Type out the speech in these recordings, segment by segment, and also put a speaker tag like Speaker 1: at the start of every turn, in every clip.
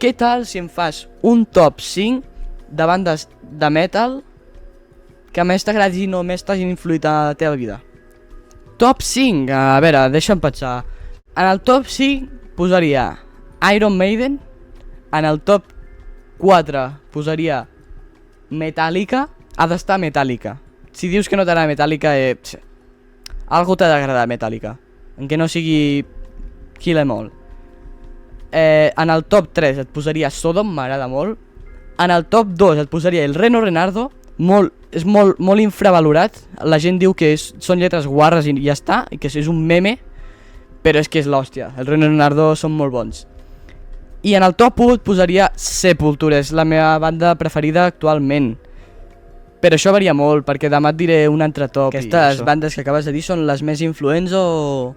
Speaker 1: Què tal si em fas un top 5 de bandes de metal que més t'agradin o més t'hagin influït a la teva vida? Top 5, a veure, deixa'm pensar. En el top 5 posaria Iron Maiden. En el top 4 posaria Metallica. Ha d'estar Metallica. Si dius que no t'agrada Metallica, algú t'ha d'agradar Metallica, encara no sigui Kill Em All. En el top 3 et posaria Sodom, m'agrada molt. En el top 2 et posaria El Reno Renardo. És molt infravalorat. La gent diu que són lletres guarres i ja està, i que és un meme, però és que és l'hòstia. El Reno Renardo són molt bons. I en el top 1 et posaria Sepultura, és la meva banda preferida actualment. Però això varia molt, perquè demà et diré un altre top. Aquestes bandes que acabes de dir són les més influents o...?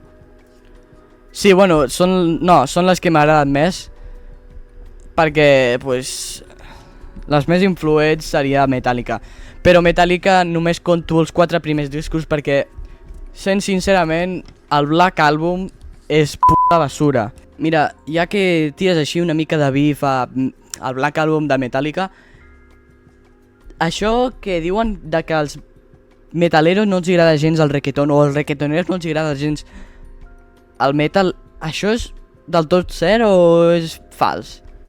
Speaker 1: Sí, bueno, són les que m'agraden més, perquè, pues, les més influents seria Metallica. Però Metallica només conto els 4 primers discos perquè, sent sincerament, el Black Album és puta basura. Mira, ja que tires així una mica de bif al Black Album de Metallica, això que diuen de que als metaleros no els agrada gens el reggaeton, o als reggaetoneros no els agrada gens el metal, això és del tot cert o és fals?